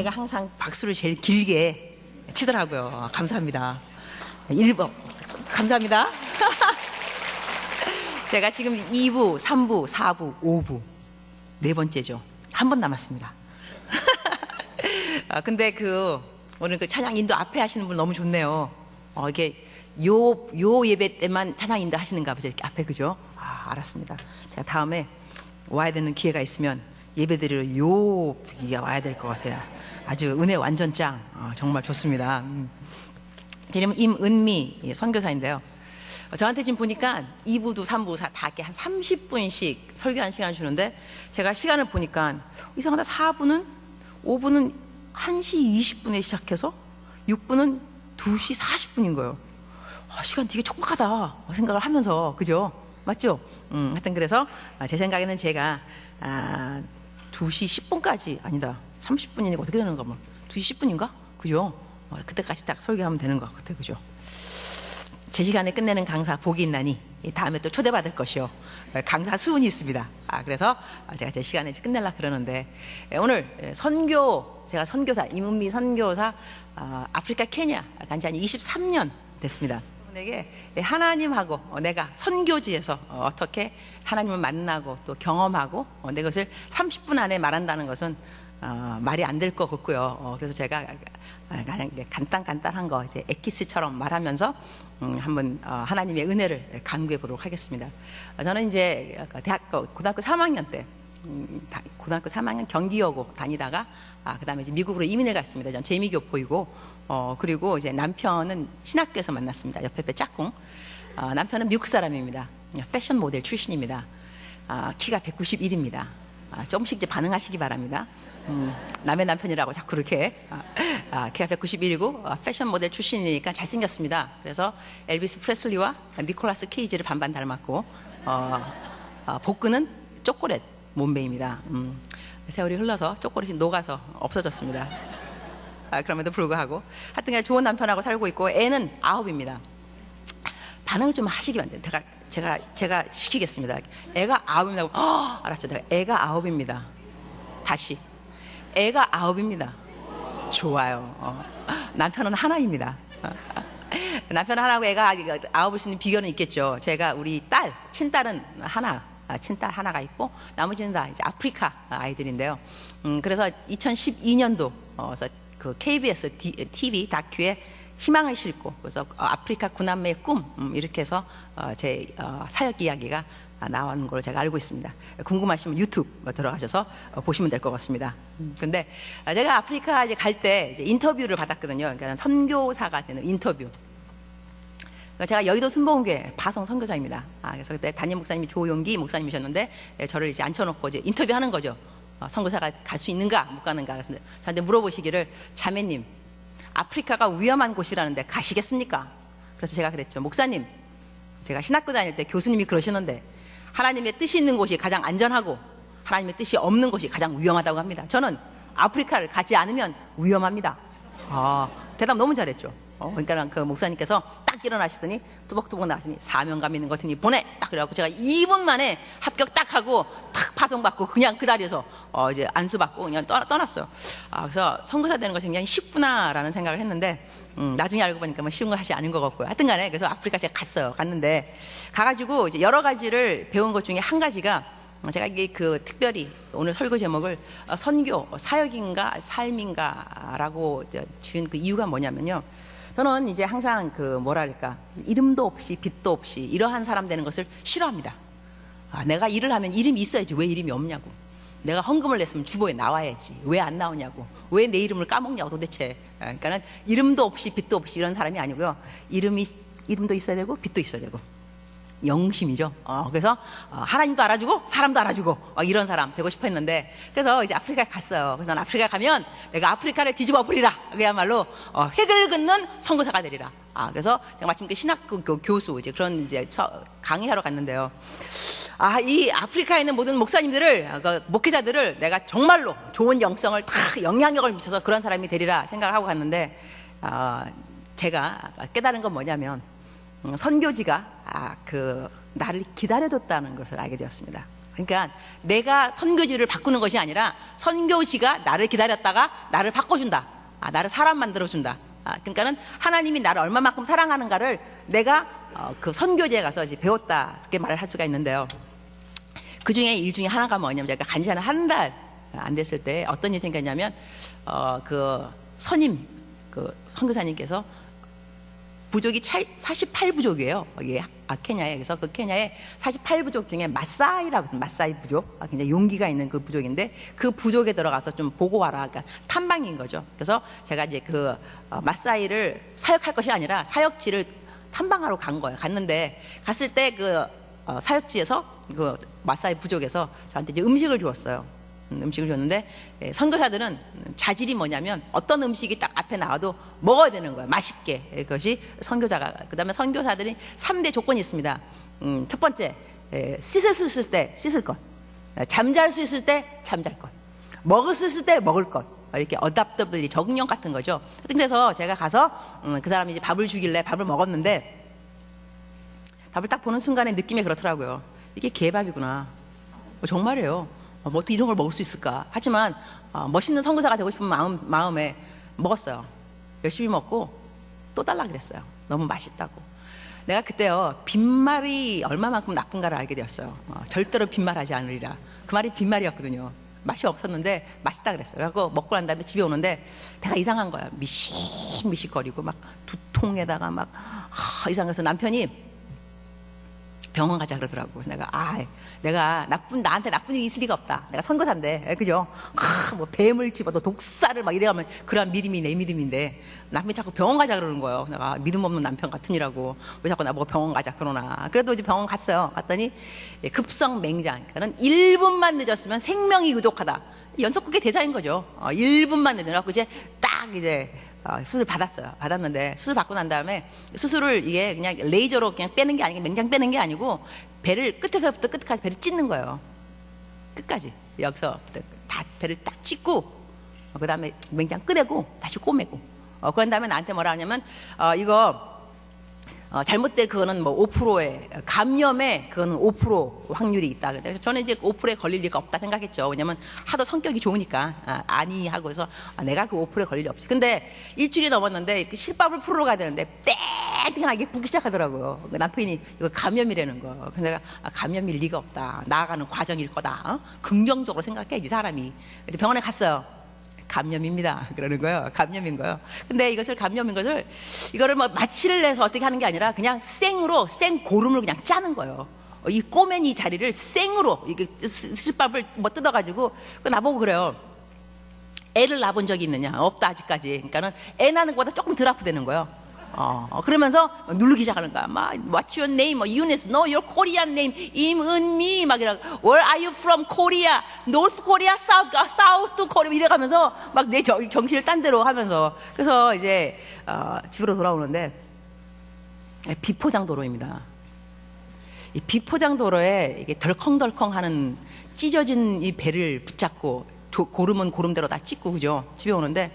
아내가 항상 박수를 제일 길게 치더라고요. 감사합니다. 1번 감사합니다. 제가 지금 2부, 3부, 4부, 5부 네 번째죠. 한 번 남았습니다. 근데 오늘 찬양 인도 앞에 하시는 분 너무 좋네요. 이게 요 예배 때만 찬양 인도 하시는가 보죠. 이렇게 앞에, 그죠? 알았습니다. 제가 다음에 와야 되는 기회가 있으면 예배드리러 여기가 와야 될 것 같아요. 아주 은혜 완전 짱. 정말 좋습니다. 제 이름은 임은미 선교사인데요. 저한테 지금 보니까 2부도 3부 다 이렇게 한 30분씩 설교하는 시간 주는데, 제가 시간을 보니까 이상하다. 4부는 5부는 1시 20분에 시작해서 6부는 2시 40분인 거예요. 시간 되게 촉박하다 생각을 하면서, 그죠? 맞죠? 하여튼 그래서 제 생각에는 제가 2시 10분까지 아니다, 30분이니까 어떻게 되는가, 뭐 2시 10분인가? 그죠? 그때까지 딱 설교하면 되는 것 같아요. 그죠? 제 시간에 끝내는 강사 복이 있나니 다음에 또 초대받을 것이요, 강사 수훈이 있습니다. 그래서 제가 제 시간에 끝내려고 그러는데, 오늘 제가 선교사, 임은미 선교사, 아프리카 케냐 간지 한 23년 됐습니다. 여러분에게 하나님하고 내가 선교지에서 어떻게 하나님을 만나고 또 경험하고 내 것을 30분 안에 말한다는 것은 말이 안 될 것 같고요. 그래서 제가 그냥 간단한 거 이제 엑기스처럼 말하면서 한번 하나님의 은혜를 간구해 보도록 하겠습니다. 저는 이제 고등학교 3학년 때 고등학교 3학년 경기여고 다니다가 그다음에 이제 미국으로 이민을 갔습니다. 전 재미교포이고, 그리고 이제 남편은 신학교에서 만났습니다. 옆에 짝꿍. 남편은 미국 사람입니다. 패션 모델 출신입니다. 키가 191입니다. 조금씩 이제 반응하시기 바랍니다. 남의 남편이라고 자꾸 그렇게. 키가 191이고 패션 모델 출신이니까 잘생겼습니다. 그래서 엘비스 프레슬리와 니콜라스 케이지를 반반 닮았고, 복근은 초콜릿 몸매입니다. 세월이 흘러서 초콜릿이 녹아서 없어졌습니다. 그럼에도 불구하고 하여튼 좋은 남편하고 살고 있고, 애는 9입니다. 반응을 좀 하시기 바랍니다. 제가 시키겠습니다. 애가 9입니다. 알았죠? 애가 9입니다. 다시. 애가 9입니다. 좋아요. 남편은 하나입니다. 남편 하나고 애가 9일 수 있는 비결은 있겠죠. 제가 우리 친딸은 친딸 하나가 있고, 나머지는 다 이제 아프리카 아이들인데요. 그래서 2012년도 그 KBS TV 다큐에 희망을 싣고, 그래서 아프리카 구남매의 꿈, 이렇게 해서 제 사역 이야기가 나오는 걸 제가 알고 있습니다. 궁금하시면 유튜브 들어가셔서 보시면 될 것 같습니다. 근데 제가 아프리카 이제 갈 때 이제 인터뷰를 받았거든요. 그러니까 선교사가 되는 인터뷰. 제가 여의도 순복음교회 바성 선교사입니다. 그래서 그때 담임 목사님이 조용기 목사님이셨는데, 저를 이제 앉혀놓고 이제 인터뷰하는 거죠. 선교사가 갈 수 있는가 못 가는가. 그래서 저한테 물어보시기를, 자매님, 아프리카가 위험한 곳이라는데 가시겠습니까? 그래서 제가 그랬죠. 목사님, 제가 신학교 다닐 때 교수님이 그러시는데, 하나님의 뜻이 있는 곳이 가장 안전하고 하나님의 뜻이 없는 곳이 가장 위험하다고 합니다. 저는 아프리카를 가지 않으면 위험합니다. 대답 너무 잘했죠. 그러니까 그 목사님께서 딱 일어나시더니 뚜벅뚜벅 나시니, 사명감 있는 것 같으니 보내, 딱 그래갖고 제가 2분 만에 합격 딱 하고 탁 파송받고 그냥 그 자리에서 이제 안수받고 그냥 떠났어요. 그래서 선교사 되는 것이 굉장히 쉽구나라는 생각을 했는데, 나중에 알고 보니까 뭐 쉬운 걸 하지 않은 것 같고요. 하여튼간에 그래서 아프리카 제가 갔는데, 가가지고 이제 여러 가지를 배운 것 중에 한 가지가, 제가 이게 특별히 오늘 설교 제목을 선교 사역인가 삶인가라고 지은 그 이유가 뭐냐면요, 저는 이제 항상 뭐랄까, 이름도 없이 빛도 없이 이러한 사람 되는 것을 싫어합니다. 내가 일을 하면 이름이 있어야지 왜 이름이 없냐고. 내가 헌금을 냈으면 주보에 나와야지 왜 안 나오냐고. 왜 내 이름을 까먹냐고 도대체. 그러니까는 이름도 없이 빛도 없이 이런 사람이 아니고요, 이름도 있어야 되고 빛도 있어야 되고 영심이죠. 그래서 하나님도 알아주고 사람도 알아주고 이런 사람 되고 싶어 했는데, 그래서 이제 아프리카에 갔어요. 그래서 아프리카 가면 내가 아프리카를 뒤집어 버리라, 그야말로 획을 긋는 선교사가 되리라. 그래서 제가 마침 그 신학교 교수 이제 그런 이제 강의하러 갔는데요. 이 아프리카에 있는 모든 목사님들을, 목회자들을 내가 정말로 좋은 영성을 다 영향력을 미쳐서 그런 사람이 되리라 생각을 하고 갔는데, 제가 깨달은 건 뭐냐면, 선교지가 나를 기다려줬다는 것을 알게 되었습니다. 그러니까 내가 선교지를 바꾸는 것이 아니라 선교지가 나를 기다렸다가 나를 바꿔준다. 나를 사람 만들어준다. 그러니까는 하나님이 나를 얼마만큼 사랑하는가를 내가 그 선교지에 가서 이제 배웠다, 이렇게 말을 할 수가 있는데요. 그 중에 일 중에 하나가 뭐냐면, 제가 간지 한 달 안 됐을 때 어떤 일이 생겼냐면, 그 선임, 그 선교사님께서 부족이 48부족이에요. 여기 케냐에. 그래서 그 케냐의 48부족 중에 마사이라고 있어요. 마사이 부족. 굉장히 용기가 있는 그 부족인데, 그 부족에 들어가서 좀 보고 와라. 그러니까 탐방인 거죠. 그래서 제가 이제 그 마사이를 사역할 것이 아니라 사역지를 탐방하러 간 거예요. 갔는데, 갔을 때 그 사역지에서 그 마사이 부족에서 저한테 이제 음식을 주었어요. 음식을 줬는데, 선교사들은 자질이 뭐냐면 어떤 음식이 딱 앞에 나와도 먹어야 되는 거예요. 맛있게. 그것이 선교자가. 그 다음에 선교사들이 3대 조건이 있습니다. 첫 번째, 씻을 수 있을 때 씻을 것, 잠잘 수 있을 때 잠잘 것, 먹을 수 있을 때 먹을 것. 이렇게 어답터블이 적응력 같은 거죠. 그래서 제가 가서 그 사람이 이제 밥을 주길래 밥을 먹었는데, 밥을 딱 보는 순간에 느낌이 그렇더라고요. 이게 개밥이구나. 정말이에요. 뭐 어떻게 이런 걸 먹을 수 있을까? 하지만 멋있는 선교사가 되고 싶은 마음에 먹었어요. 열심히 먹고 또 달라 그랬어요. 너무 맛있다고. 내가 그때요, 빈말이 얼마만큼 나쁜가를 알게 되었어요. 절대로 빈말하지 않으리라. 그 말이 빈말이었거든요. 맛이 없었는데 맛있다 그랬어요. 그래서 먹고 난 다음에 집에 오는데 배가 이상한 거야. 미식미식거리고 막 두통에다가 막 이상해서 남편이 병원 가자 그러더라고. 내가 나한테 나쁜 일이 있을 리가 없다. 내가 선교사인데, 그죠? 뭐 뱀을 집어도 독사를 막 이래가면 그런 믿음이 내 믿음인데, 남편이 자꾸 병원 가자 그러는 거예요. 내가 믿음 없는 남편 같으니라고 왜 자꾸 나보고 병원 가자 그러나. 그래도 이제 병원 갔어요. 갔더니 급성 맹장. 그러니까 1분만 늦었으면 생명이 부족하다. 연속극의 대사인 거죠. 1분만 늦어갖고 이제 딱 이제 수술 받았는데, 수술 받고 난 다음에 수술을 이게 그냥 레이저로 그냥 빼는 게 아니고, 맹장 빼는 게 아니고 배를 끝에서부터 끝까지 배를 찢는 거예요. 끝까지. 여기서 다 배를 딱 찢고, 그 다음에 맹장 꺼내고 다시 꼬매고, 그런 다음에 나한테 뭐라 하냐면, 이거 잘못된 그거는 뭐 5%의 감염에 그거는 5% 확률이 있다. 그래서 저는 이제 5%에 걸릴 리가 없다 생각했죠. 왜냐면 하도 성격이 좋으니까 아니 하고 해서 내가 그 5%에 걸릴 리 없지. 근데 일주일이 넘었는데 실밥을 풀으러 가야 되는데 땡땡하게 붓기 시작하더라고요. 남편이 이거 감염이라는 거. 그래서 내가 감염일 리가 없다. 나아가는 과정일 거다. 긍정적으로 생각해야지 사람이. 그래서 병원에 갔어요. 감염입니다. 그러는 거예요. 감염인 거예요. 근데 이거를 뭐 마취를 내서 어떻게 하는 게 아니라 그냥 생고름을 그냥 짜는 거예요. 이 꼬맨이 자리를 생으로, 이게 실밥을 뭐 뜯어가지고, 나보고 그래요. 애를 낳아본 적이 있느냐? 없다, 아직까지. 그러니까는 애 낳는 것보다 조금 덜 아프다는 거예요. 그러면서 누르기 시작하는 거야. 막 What's your name? Eunice, no, your Korean name. 임은미 막 이러고 Where are you from? Korea, North Korea, South Korea 이래가면서 막 내 정신을 딴 데로 하면서. 그래서 이제 집으로 돌아오는데 비포장도로입니다. 이 비포장도로에 이게 덜컹덜컹하는 찢어진 이 배를 붙잡고 고름은 고름대로 다 찢고, 그죠? 집에 오는데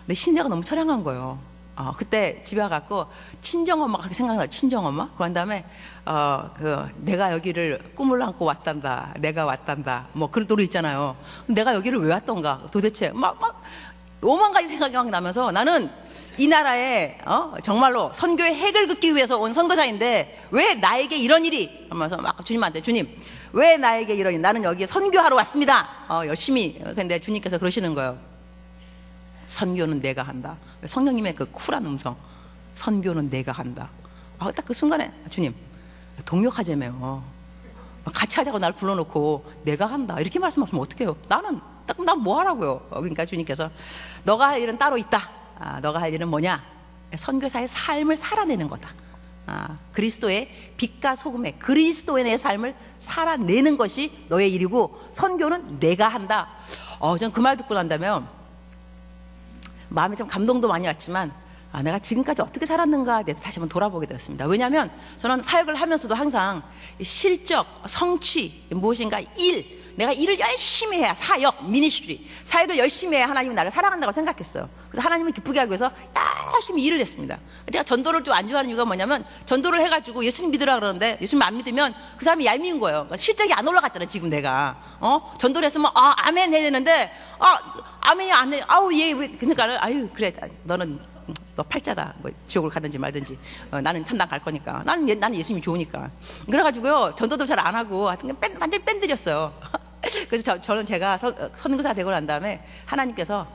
내 신세가 너무 처량한 거예요. 그때 집에 와갖고 친정엄마가 그렇게 생각나요. 친정엄마. 그런 다음에 내가 여기를 꿈을 안고 왔단다. 내가 왔단다. 뭐 그런 노래 있잖아요. 내가 여기를 왜 왔던가. 도대체 막 오만 가지 생각이 막 나면서, 나는 이 나라에 정말로 선교의 핵을 긋기 위해서 온 선교사인데 왜 나에게 이런 일이, 하면서 막 주님한테, 주님 왜 나에게 이런 일, 나는 여기에 선교하러 왔습니다. 열심히. 근데 주님께서 그러시는 거예요. 선교는 내가 한다. 성령님의 그 쿨한 음성, 선교는 내가 한다. 딱 그 순간에, 주님 동력하자며요. 같이 하자고 날 불러놓고 내가 한다 이렇게 말씀하시면 어떡해요? 난 뭐 하라고요? 그러니까 주님께서 너가 할 일은 따로 있다. 너가 할 일은 뭐냐? 선교사의 삶을 살아내는 거다. 그리스도의 빛과 소금의 그리스도인의 삶을 살아내는 것이 너의 일이고, 선교는 내가 한다. 전 그 말 듣고 난다면 마음에 좀 감동도 많이 왔지만, 내가 지금까지 어떻게 살았는가에 대해서 다시 한번 돌아보게 되었습니다. 왜냐하면 저는 사역을 하면서도 항상 실적, 성취, 무엇인가 일, 내가 일을 열심히 해야 사역, 미니스트리, 사역을 열심히 해야 하나님이 나를 사랑한다고 생각했어요. 그래서 하나님을 기쁘게 하기 위해서 열심히 일을 했습니다. 제가 전도를 좀 안 좋아하는 이유가 뭐냐면 전도를 해가지고 예수님 믿으라 그러는데 예수님 안 믿으면 그 사람이 얄미운 거예요. 그러니까 실적이 안 올라갔잖아요. 지금 내가 전도를 했으면 아멘 해야 되는데 아멘이 안 해. 아우 얘 왜 그러니까는 아유 그래 너는 너 팔자다. 뭐 지옥을 가든지 말든지 나는 천당 갈 거니까 나는 예수님이 좋으니까 그래가지고요 전도도 잘 안 하고 하여튼 완전히 뺀들였어요. 그래서 저는 제가 선교사 되고 난 다음에 하나님께서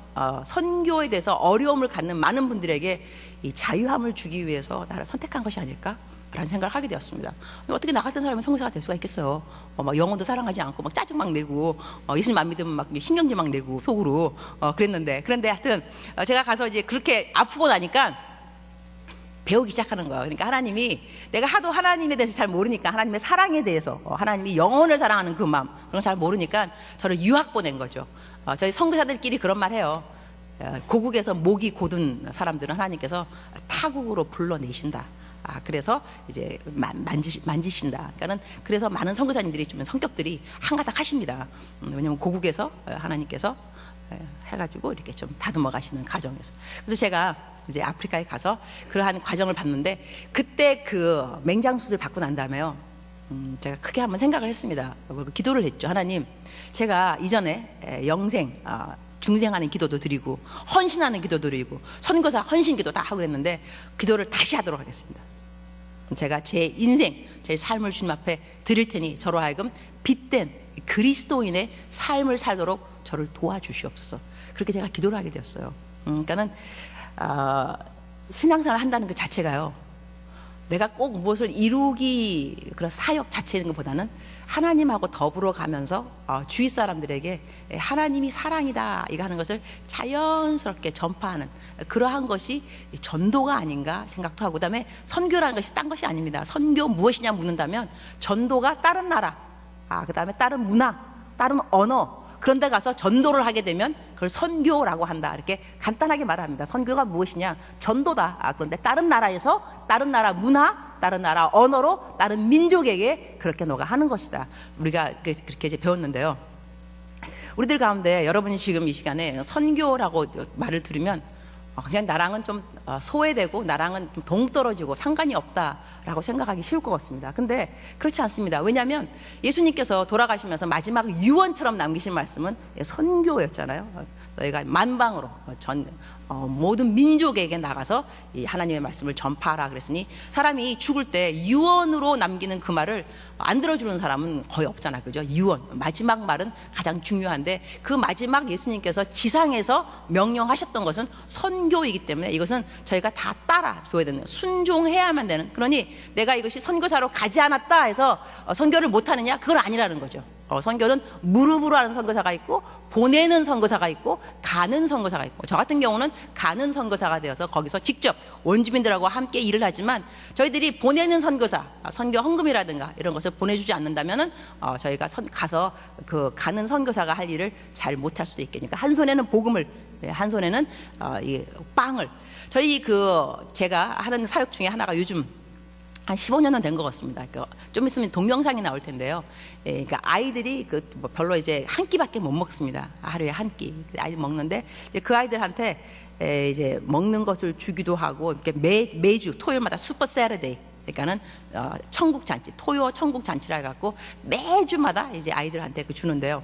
선교에 대해서 어려움을 갖는 많은 분들에게 이 자유함을 주기 위해서 나를 선택한 것이 아닐까? 라는 생각을 하게 되었습니다. 어떻게 나 같은 사람이 선교사가 될 수가 있겠어요? 막 영혼도 사랑하지 않고 막 짜증 막 내고 예수님 안 믿으면 막 신경질 막 내고 속으로 그랬는데 그런데 하여튼 제가 가서 이제 그렇게 아프고 나니까 배우기 시작하는 거예요. 그러니까 하나님이 내가 하도 하나님에 대해서 잘 모르니까 하나님의 사랑에 대해서 하나님이 영혼을 사랑하는 그 마음 그런 걸 잘 모르니까 저를 유학 보낸 거죠. 저희 선교사들끼리 그런 말 해요. 고국에서 목이 고든 사람들은 하나님께서 타국으로 불러내신다. 그래서 이제 만지신다. 그러니까는 그래서 많은 선교사님들이 좀 성격들이 한가닥 하십니다. 왜냐하면 고국에서 하나님께서 해가지고 이렇게 좀 다듬어 가시는 과정에서. 그래서 제가 이제 아프리카에 가서 그러한 과정을 봤는데 그때 그 맹장 수술 받고 난 다음에요. 제가 크게 한번 생각을 했습니다. 그리고 기도를 했죠. 하나님, 제가 이전에 영생, 중생하는 기도도 드리고 헌신하는 기도도 드리고 선교사 헌신 기도 다 하고 그랬는데 기도를 다시 하도록 하겠습니다. 제가 제 인생, 제 삶을 주님 앞에 드릴 테니 저로 하여금 빛된 그리스도인의 삶을 살도록 저를 도와주시옵소서. 그렇게 제가 기도를 하게 되었어요. 그러니까는 신앙생활을 한다는 그 자체가요. 내가 꼭 무엇을 이루기 그런 사역 자체인 것보다는 하나님하고 더불어 가면서 주위 사람들에게 하나님이 사랑이다 이거 하는 것을 자연스럽게 전파하는 그러한 것이 전도가 아닌가 생각도 하고 그다음에 선교라는 것이 딴 것이 아닙니다. 선교 무엇이냐 묻는다면 전도가 다른 나라 그다음에 다른 문화 다른 언어 그런 데 가서 전도를 하게 되면 그걸 선교라고 한다. 이렇게 간단하게 말합니다. 선교가 무엇이냐? 전도다. 그런데 다른 나라에서 다른 나라 문화, 다른 나라 언어로 다른 민족에게 그렇게 너가 하는 것이다. 우리가 그렇게 이제 배웠는데요. 우리들 가운데 여러분이 지금 이 시간에 선교라고 말을 들으면 그냥 나랑은 좀 소외되고 나랑은 좀 동떨어지고 상관이 없다라고 생각하기 쉬울 것 같습니다. 근데 그렇지 않습니다. 왜냐하면 예수님께서 돌아가시면서 마지막 유언처럼 남기신 말씀은 선교였잖아요. 너희가 만방으로 모든 민족에게 나가서 이 하나님의 말씀을 전파하라 그랬으니 사람이 죽을 때 유언으로 남기는 그 말을 안 들어주는 사람은 거의 없잖아요. 그죠? 유언 마지막 말은 가장 중요한데 그 마지막 예수님께서 지상에서 명령하셨던 것은 선교이기 때문에 이것은 저희가 다 따라줘야 되는 순종해야만 되는 그러니 내가 이것이 선교사로 가지 않았다 해서 선교를 못하느냐 그건 아니라는 거죠. 선교는 무릎으로 하는 선교사가 있고 보내는 선교사가 있고 가는 선교사가 있고 저 같은 경우는 가는 선교사가 되어서 거기서 직접 원주민들하고 함께 일을 하지만 저희들이 보내는 선교사 선교 헌금이라든가 이런 것을 보내주지 않는다면은 저희가 가서 그 가는 선교사가 할 일을 잘 못할 수도 있겠니까 한 손에는 복음을 한 손에는 이 빵을 저희 제가 하는 사역 중에 하나가 요즘 한 15년은 된 것 같습니다. 좀 있으면 동영상이 나올 텐데요. 그러니까 아이들이 별로 이제 한 끼밖에 못 먹습니다. 하루에 한 끼. 아이들 먹는데 그 아이들한테 이제 먹는 것을 주기도 하고 이렇게 매주 토요일마다 슈퍼 세러데이. 그러니까는 천국 잔치, 토요 천국 잔치라 해갖고 매주마다 이제 아이들한테 주는데요.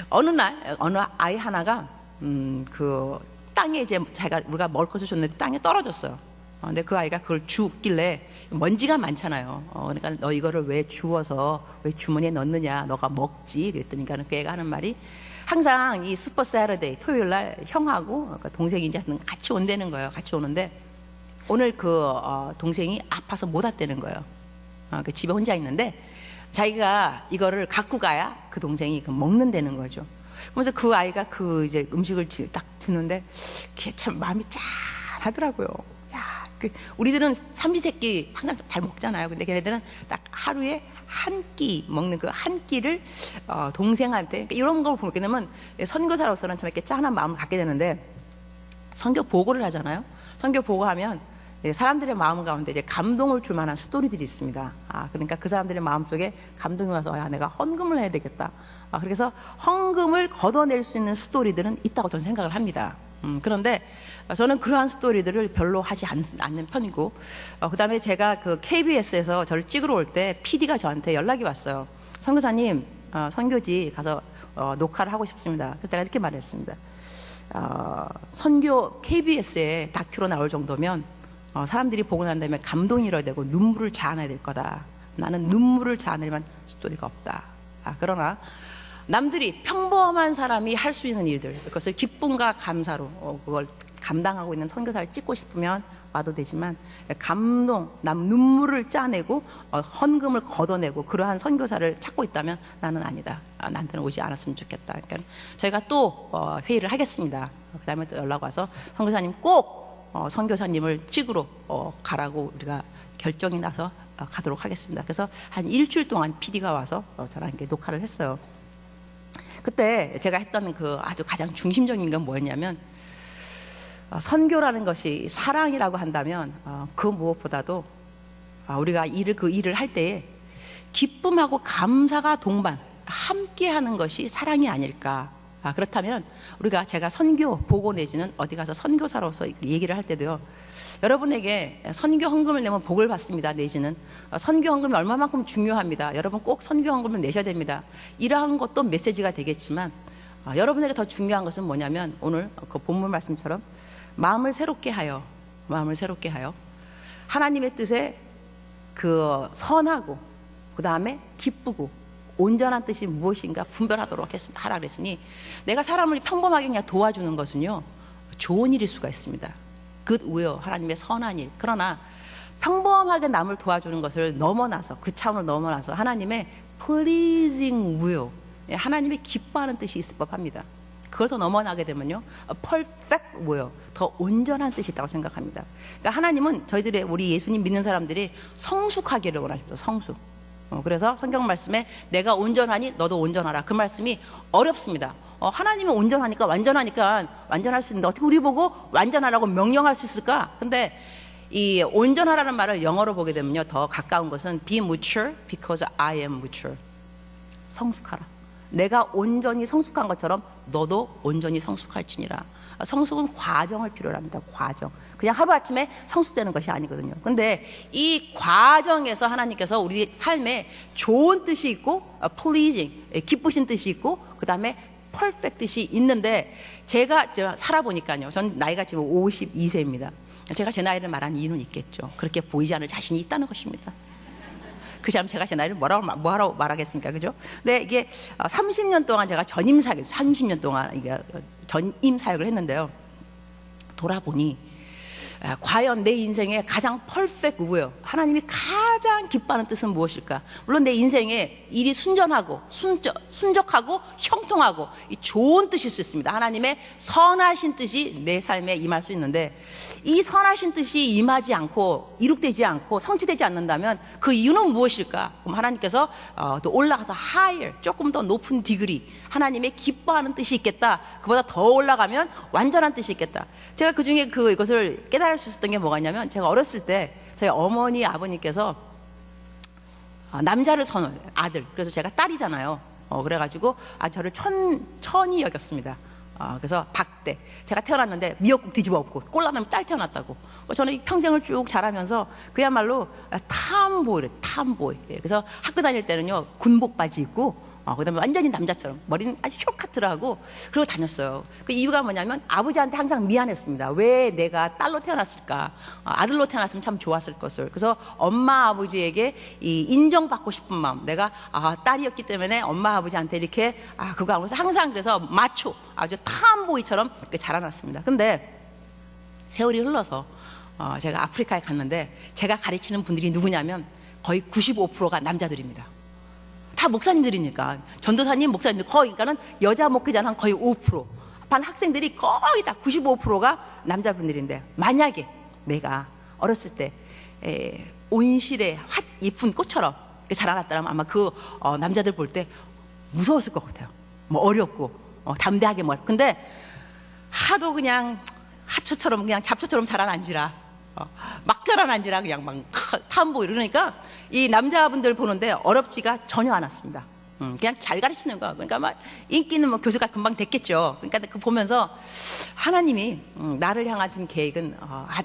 어느 날 어느 아이 하나가 그 땅에 이제 우리가 먹을 것을 줬는데 땅에 떨어졌어요. 근데 그 아이가 그걸 주길래 먼지가 많잖아요. 그러니까 너 이거를 왜 주워서 왜 주머니에 넣느냐? 너가 먹지. 그랬더니 그 애가 하는 말이 항상 이 슈퍼 세러데이 토요일 날 형하고 그러니까 동생이 이제 같이 온다는 거예요. 같이 오는데 오늘 동생이 아파서 못 왔다는 거예요. 그 집에 혼자 있는데 자기가 이거를 갖고 가야 그 동생이 먹는다는 거죠. 그래서 그 아이가 이제 음식을 딱 주는데 그게 참 마음이 짠하더라고요. 우리들은 삼시세끼 항상 잘 먹잖아요. 근데 걔네들은 딱 하루에 한 끼 먹는 그 한 끼를 동생한테 이런 걸 보게 되면 선교사로서는 참 이렇게 짠한 마음을 갖게 되는데 선교 보고를 하잖아요. 선교 보고하면 사람들의 마음 가운데 이제 감동을 줄 만한 스토리들이 있습니다. 그러니까 그 사람들의 마음속에 감동이 와서 야, 내가 헌금을 해야 되겠다. 그래서 헌금을 걷어낼 수 있는 스토리들은 있다고 저는 생각을 합니다. 그런데 저는 그러한 스토리들을 별로 하지 않는 편이고, 그 다음에 제가 그 KBS에서 저를 찍으러 올 때 PD가 저한테 연락이 왔어요. 선교사님, 선교지 가서 녹화를 하고 싶습니다. 그래서 제가 이렇게 말했습니다. 선교 KBS에 다큐로 나올 정도면 사람들이 보고 난 다음에 감동이 일어야 되고 눈물을 자아내야 될 거다. 나는 눈물을 자아내면 스토리가 없다. 그러나 남들이 평범한 사람이 할 수 있는 일들, 그것을 기쁨과 감사로 그걸 감당하고 있는 선교사를 찍고 싶으면 와도 되지만, 감동, 눈물을 짜내고 헌금을 걷어내고 그러한 선교사를 찾고 있다면 나는 아니다. 나한테는 오지 않았으면 좋겠다. 그러니까 저희가 또 회의를 하겠습니다. 그 다음에 또 연락 와서 선교사님 꼭 선교사님을 찍으러 가라고 우리가 결정이 나서 가도록 하겠습니다. 그래서 한 일주일 동안 PD가 와서 저랑 이렇게 녹화를 했어요. 그때 제가 했던 그 아주 가장 중심적인 건 뭐였냐면, 선교라는 것이 사랑이라고 한다면 그 무엇보다도 우리가 그 일을 할 때에 기쁨하고 감사가 동반 함께 하는 것이 사랑이 아닐까. 그렇다면 제가 선교 보고 내지는 어디 가서 선교사로서 얘기를 할 때도요, 여러분에게 선교 헌금을 내면 복을 받습니다. 내지는 선교 헌금이 얼마만큼 중요합니다. 여러분 꼭 선교 헌금을 내셔야 됩니다. 이러한 것도 메시지가 되겠지만, 여러분에게 더 중요한 것은 뭐냐면, 오늘 그 본문 말씀처럼 마음을 새롭게 하여 하나님의 뜻에 그 선하고 그 다음에 기쁘고 온전한 뜻이 무엇인가 분별하도록 하라 그랬으니, 내가 사람을 평범하게 그냥 도와주는 것은요 좋은 일일 수가 있습니다. good will, 하나님의 선한 일. 그러나 평범하게 남을 도와주는 것을 넘어나서, 그 차원을 넘어나서 하나님의 pleasing will, 하나님의 기뻐하는 뜻이 있을 법합니다. 그걸 더 넘어나게 되면요 perfect will, 더 온전한 뜻이 있다고 생각합니다. 그러니까 하나님은 우리 예수님 믿는 사람들이 성숙하기를 원하십니다. 성숙. 그래서 성경 말씀에 내가 온전하니 너도 온전하라, 그 말씀이 어렵습니다. 하나님은 온전하니까 완전할 수 있는데 어떻게 우리 보고 완전하라고 명령할 수 있을까? 근데 이 온전하라는 말을 영어로 보게 되면요 더 가까운 것은 be mature because I am mature. 성숙하라. 내가 온전히 성숙한 것처럼 너도 온전히 성숙할지니라. 성숙은 과정을 필요로 합니다. 과정. 그냥 하루아침에 성숙되는 것이 아니거든요. 근데 이 과정에서 하나님께서 우리 삶에 좋은 뜻이 있고 pleasing, 기쁘신 뜻이 있고 그 다음에 perfect 뜻이 있는데, 제가 살아보니까요, 전 나이가 지금 52세입니다. 제가 제 나이를 말한 이유는 있겠죠. 그렇게 보이지 않을 자신이 있다는 것입니다. 그 사람 제가 제 나이를 뭐하러 말하겠습니까? 그죠? 근데 이게 30년 동안 제가 전임 사역을 했는데요, 돌아보니 과연 내 인생의 가장 퍼펙트 will, 하나님이 가장 기뻐하는 뜻은 무엇일까? 물론 내 인생에 일이 순전하고 순적하고 형통하고 이 좋은 뜻일 수 있습니다. 하나님의 선하신 뜻이 내 삶에 임할 수 있는데, 이 선하신 뜻이 임하지 않고 이룩되지 않고 성취되지 않는다면 그 이유는 무엇일까? 그럼 하나님께서 또 올라가서 higher, 조금 더 높은 디그리, 하나님의 기뻐하는 뜻이 있겠다. 그보다 더 올라가면 완전한 뜻이 있겠다. 제가 그 중에 이것을 깨달을 수 있었던 게 뭐가 있냐면, 제가 어렸을 때 저희 어머니 아버님께서 남자를 아들, 그래서 제가 딸이잖아요. 그래가지고 저를 천이 여겼습니다. 그래서 박대, 제가 태어났는데 미역국 뒤집어 엎고 꼴라면 딸 태어났다고. 저는 평생을 쭉 자라면서 그야말로 탐보이. 그래서 학교 다닐 때는요 군복 바지 입고 그다음에 완전히 남자처럼 머리는 아주 쇼카트를 하고 그러고 다녔어요. 그 이유가 뭐냐면 아버지한테 항상 미안했습니다. 왜 내가 딸로 태어났을까? 아들로 태어났으면 참 좋았을 것을. 그래서 엄마 아버지에게 이 인정받고 싶은 마음, 내가 딸이었기 때문에 엄마 아버지한테 이렇게 그거 하면서 항상 그래서 마초, 아주 탐보이처럼 자라났습니다. 근데 세월이 흘러서 제가 아프리카에 갔는데, 제가 가르치는 분들이 누구냐면 거의 95%가 남자들입니다. 다 목사님들이니까, 전도사님, 목사님들 거의, 그러니까는 여자 목회자는 거의 5%, 반 학생들이 거의 다 95%가 남자분들인데, 만약에 내가 어렸을 때 온실에 예쁜 꽃처럼 자라났다면 아마 그 남자들 볼 때 무서웠을 것 같아요. 뭐 어렵고 담대하게 근데 하도 그냥 하초처럼 그냥 잡초처럼 자라난지라 막 자라난지라 그냥 막 탐보 이러니까 이 남자분들 보는데 어렵지가 전혀 않았습니다. 그냥 잘 가르치는 거. 그러니까 막 인기 있는 뭐 교수가 금방 됐겠죠. 그러니까 그 보면서 하나님이 나를 향하신 계획은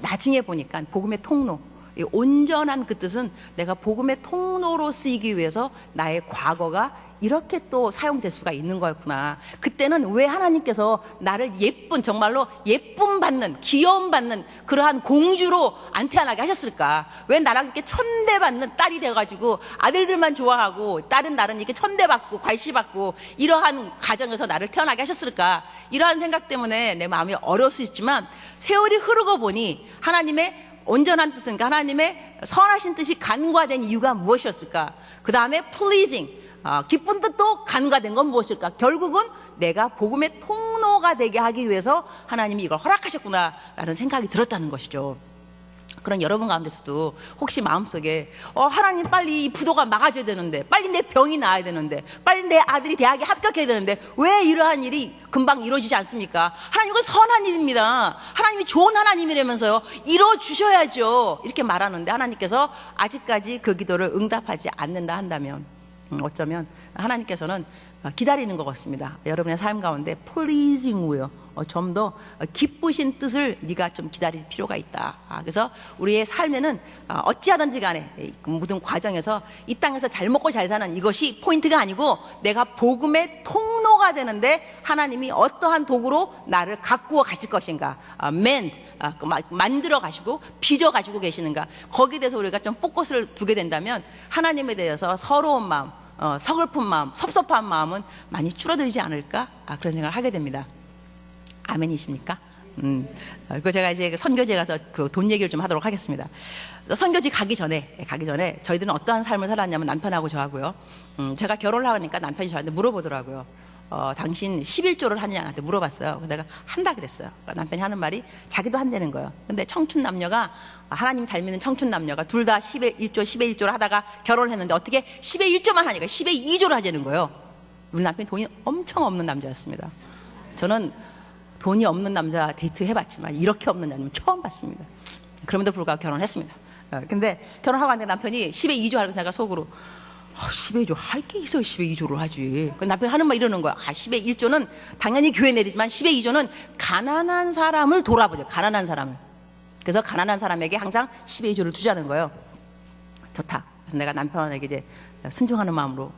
나중에 보니까 복음의 통로, 이 온전한 그 뜻은 내가 복음의 통로로 쓰이기 위해서 나의 과거가 이렇게 또 사용될 수가 있는 거였구나. 그때는 왜 하나님께서 나를 예쁜, 정말로 예쁨 받는, 귀여움 받는 그러한 공주로 안 태어나게 하셨을까? 왜 나랑 이렇게 천대받는 딸이 돼가지고 아들들만 좋아하고 딸은 나는 이렇게 천대받고 괄시받고 이러한 가정에서 나를 태어나게 하셨을까? 이러한 생각 때문에 내 마음이 어려울 수 있지만 세월이 흐르고 보니 하나님의 온전한 뜻은, 그러니까 하나님의 선하신 뜻이 간과된 이유가 무엇이었을까? 그 다음에 pleasing, 기쁜 뜻도 간과된 건 무엇일까? 결국은 내가 복음의 통로가 되게 하기 위해서 하나님이 이걸 허락하셨구나 라는 생각이 들었다는 것이죠. 그런 여러분 가운데서도 혹시 마음속에 하나님 빨리 이 부도가 막아줘야 되는데, 빨리 내 병이 나아야 되는데, 빨리 내 아들이 대학에 합격해야 되는데 왜 이러한 일이 금방 이루어지지 않습니까? 하나님 이건 선한 일입니다. 하나님이 좋은 하나님이라면서요, 이루어주셔야죠. 이렇게 말하는데 하나님께서 아직까지 그 기도를 응답하지 않는다 한다면 어쩌면 하나님께서는 기다리는 것 같습니다. 여러분의 삶 가운데 pleasing will, 좀 더 기쁘신 뜻을 네가 좀 기다릴 필요가 있다. 그래서 우리의 삶에는 어찌하든지 간에 모든 과정에서 이 땅에서 잘 먹고 잘 사는 이것이 포인트가 아니고 내가 복음의 통로가 되는데 하나님이 어떠한 도구로 나를 가꾸어 가실 것인가, 만들어 가시고 빚어 가지고 계시는가, 거기에 대해서 우리가 좀 포커스를 두게 된다면 하나님에 대해서 서러운 마음, 서글픈 마음, 섭섭한 마음은 많이 줄어들지 않을까? 그런 생각을 하게 됩니다. 아멘이십니까? 그리고 제가 이제 선교지에 가서 그 돈 얘기를 좀 하도록 하겠습니다. 선교지 가기 전에 저희들은 어떠한 삶을 살았냐면 남편하고 저하고요. 제가 결혼을 하니까 남편이 저한테 물어보더라고요. 당신 11조를 하느냐 나한테 물어봤어요. 내가 한다 그랬어요. 그러니까 남편이 하는 말이 자기도 한다는 거예요. 근데 청춘 남녀가, 하나님 잘 믿는 청춘 남녀가 둘 다 10의 1조, 10의 1조를 하다가 결혼을 했는데 어떻게 10의 1조만 하니까 10의 2조를 하자는 거예요. 우리 남편이 돈이 엄청 없는 남자였습니다. 저는 돈이 없는 남자 데이트 해봤지만 이렇게 없는 남자는 처음 봤습니다. 그럼에도 불구하고 결혼했습니다. 근데 결혼하고 왔는데 남편이 10의 2조 하려고 제가 속으로 10의 2조 할 게 있어야 10의 2조를 하지. 그 남편이 하는 말 이러는 거야. 10의 1조는 당연히 교회 내리지만 10의 2조는 가난한 사람을 돌아보죠. 가난한 사람을. 그래서 가난한 사람에게 항상 10의 2조를 주자는 거예요. 좋다. 그래서 내가 남편에게 이제 순종하는 마음으로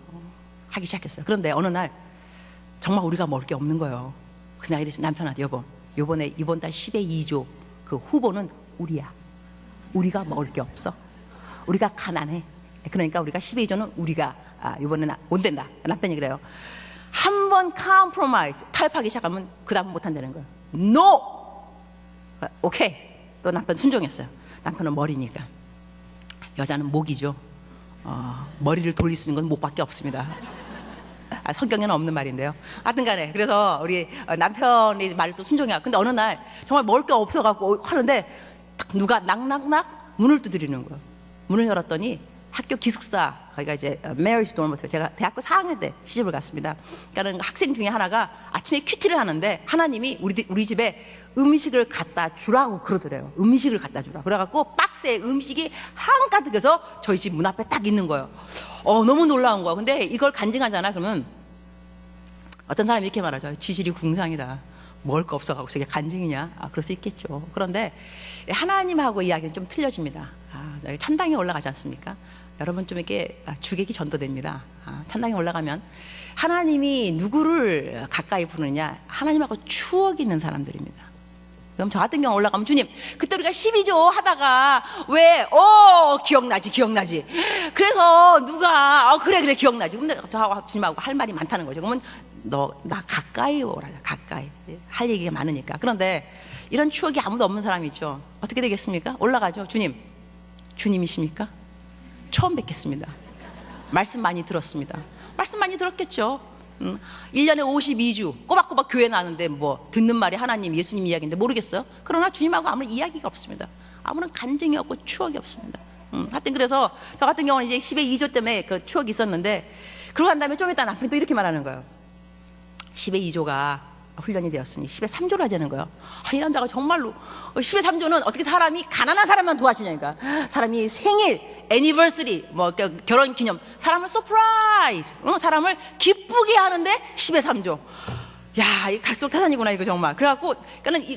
하기 시작했어요. 그런데 어느 날 정말 우리가 먹을 게 없는 거예요. 그냥 이랬어요. 남편한테, 여보, 이번 달 10의 2조 그 후보는 우리야. 우리가 먹을 게 없어. 우리가 가난해. 그러니까 우리가 12의 2조는 우리가 이번에는 못 된다. 남편이 그래요. 한 번 컴프로마이즈, 타협하기 시작하면 그 다음 못 한다는 거예요. NO! 오케이. 또 남편 순종했어요. 남편은 머리니까. 여자는 목이죠. 머리를 돌릴 수 있는 건 목밖에 없습니다. 성경에는 없는 말인데요. 하여튼 간에 그래서 우리 남편이 말을 또 순종해요. 근데 어느 날 정말 먹을 게 없어갖고 하는데 누가 낙낙낙 문을 두드리는 거예요. 문을 열었더니 학교 기숙사, 거기가 이제 marriage dormitory, 제가 대학교 4학년 때 시집을 갔습니다. 그러니까 학생 중에 하나가 아침에 큐티를 하는데 하나님이 우리 집에 음식을 갖다 주라고 그러더래요. 음식을 갖다 주라. 그래갖고 박스에 음식이 한가득해서 저희 집 문 앞에 딱 있는 거예요. 너무 놀라운 거야. 근데 이걸 간증하잖아. 그러면 어떤 사람이 이렇게 말하죠. 지질이 궁상이다. 먹을 거 없어가지고 저게 간증이냐? 그럴 수 있겠죠. 그런데 하나님하고 이야기는 좀 틀려집니다. 천당에 올라가지 않습니까? 여러분 좀 이렇게 주객이 전도됩니다. 천당에 올라가면 하나님이 누구를 가까이 부르느냐? 하나님하고 추억이 있는 사람들입니다. 그럼 저 같은 경우 올라가면, 주님, 그때 우리가 12조 하다가 왜 기억나지. 그래서 누가 그래 기억나지. 근데 저 주님하고 할 말이 많다는 거죠. 그러면 너 나 가까이 오라. 가까이 할 얘기가 많으니까. 그런데 이런 추억이 아무도 없는 사람이 있죠. 어떻게 되겠습니까? 올라가죠. 주님이십니까? 처음 뵙겠습니다. 말씀 많이 들었습니다. 말씀 많이 들었겠죠. 1년에 52주 꼬박꼬박 교회 나는데 뭐 듣는 말이 하나님, 예수님 이야기인데 모르겠어요. 그러나 주님하고 아무런 이야기가 없습니다. 아무런 간증이 없고 추억이 없습니다. 하여튼 그래서 저 같은 경우는 이제 10의 2조 때문에 그 추억이 있었는데, 그러고 난 다음에 좀 이따 남편이 또 이렇게 말하는 거예요. 10의 2조가 훈련이 되었으니 10의 3조를 하자는 거예요. 이 남자가 정말로 10의 3조는 어떻게 사람이 가난한 사람만 도와주냐니까. 사람이 생일, 애니버서리, 뭐 결혼 기념, 사람을 서프라이즈, 사람을 기쁘게 하는데 10의 3조. 야, 이 갈수록 타산이구나 이거 정말. 그래갖고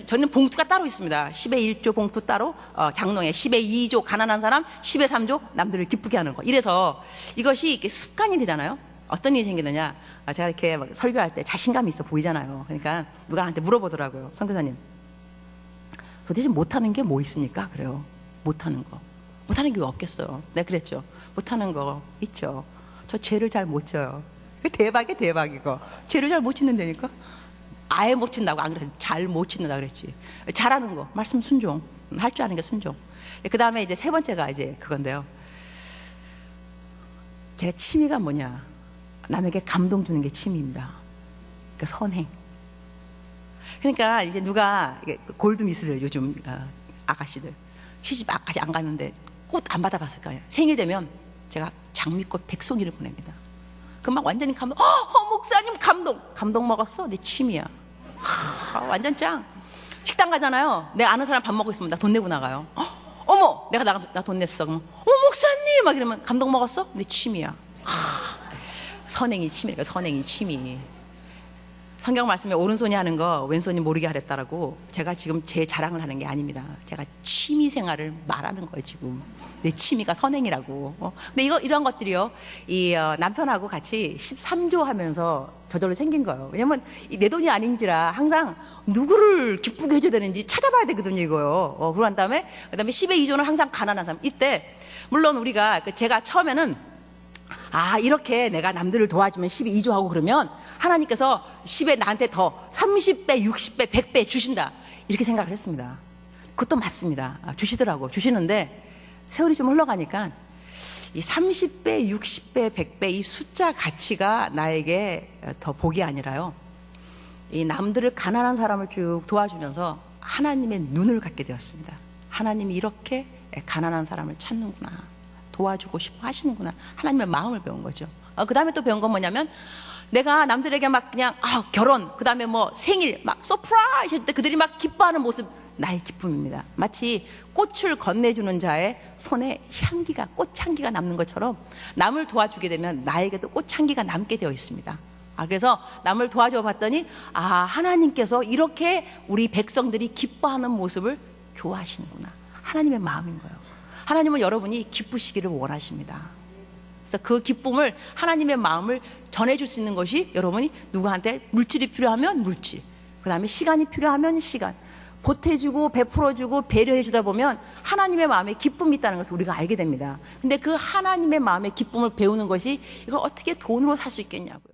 저는 봉투가 따로 있습니다. 10의 1조 봉투 따로, 장롱에 10의 2조 가난한 사람, 10의 3조 남들을 기쁘게 하는 거. 이래서 이것이 이렇게 습관이 되잖아요. 어떤 일이 생기느냐? 제가 이렇게 막 설교할 때 자신감이 있어 보이잖아요. 그러니까 누가 나한테 물어보더라고요. 선교사님, 도대체 못하는 게 뭐 있습니까? 그래요. 못하는 거. 못하는 게 왜 없겠어요? 내가 그랬죠. 못하는 거 있죠. 저 죄를 잘 못 져요. 대박이야, 대박 이거. 죄를 잘 못 짓는다니까? 아예 못 짓는다고 안 그랬지. 잘 못 짓는다 그랬지. 잘하는 거, 말씀 순종. 할 줄 아는 게 순종. 그 다음에 이제 세 번째가 이제 그건데요. 제 취미가 뭐냐? 남에게 감동 주는 게 취미입니다. 그러니까 선행. 그러니까 이제 누가 골드미스를 요즘 아가씨들 시집 아직 안 갔는데 꽃 안 받아봤을 거예요. 생일 되면 제가 장미꽃 100송이를 보냅니다. 그 막 완전히 감동. 목사님 감동 먹었어? 내 취미야. 완전 짱. 식당 가잖아요. 내가 아는 사람 밥 먹고 있으면 나 돈 내고 나가요. 어머, 내가 나 돈 냈어. 그러면 목사님 막 이러면 감동 먹었어? 내 취미야. 선행이 취미니까 선행이 취미. 성경 말씀에 오른손이 하는 거 왼손이 모르게 하랬다라고. 제가 지금 제 자랑을 하는 게 아닙니다. 제가 취미 생활을 말하는 거예요 지금. 내 취미가 선행이라고. 근데 이런 것들이요, 남편하고 같이 13조 하면서 저절로 생긴 거예요. 왜냐면 내 돈이 아닌지라 항상 누구를 기쁘게 해줘야 되는지 찾아봐야 되거든요 이거요. 그런 다음에 10의 2조는 항상 가난한 사람. 이때 물론 우리가 제가 처음에는 이렇게 내가 남들을 도와주면 10의 2조 하고 그러면 하나님께서 10에 나한테 더 30배, 60배, 100배 주신다, 이렇게 생각을 했습니다. 그것도 맞습니다. 주시더라고. 주시는데 세월이 좀 흘러가니까 이 30배, 60배, 100배 이 숫자 가치가 나에게 더 복이 아니라요, 이 남들을 가난한 사람을 쭉 도와주면서 하나님의 눈을 갖게 되었습니다. 하나님이 이렇게 가난한 사람을 찾는구나, 도와주고 싶어 하시는구나, 하나님의 마음을 배운 거죠. 그 다음에 또 배운 건 뭐냐면, 내가 남들에게 막 그냥 결혼, 그 다음에 뭐 생일 막 서프라이즈 할 때 그들이 막 기뻐하는 모습, 나의 기쁨입니다. 마치 꽃을 건네주는 자의 손에 향기가, 꽃향기가 남는 것처럼 남을 도와주게 되면 나에게도 꽃향기가 남게 되어 있습니다. 그래서 남을 도와줘 봤더니 하나님께서 이렇게 우리 백성들이 기뻐하는 모습을 좋아하시는구나, 하나님의 마음인 거예요. 하나님은 여러분이 기쁘시기를 원하십니다. 그래서 그 기쁨을, 하나님의 마음을 전해줄 수 있는 것이, 여러분이 누구한테 물질이 필요하면 물질, 그 다음에 시간이 필요하면 시간, 보태주고 베풀어주고 배려해주다 보면 하나님의 마음에 기쁨이 있다는 것을 우리가 알게 됩니다. 근데 그 하나님의 마음의 기쁨을 배우는 것이, 이걸 어떻게 돈으로 살 수 있겠냐고요.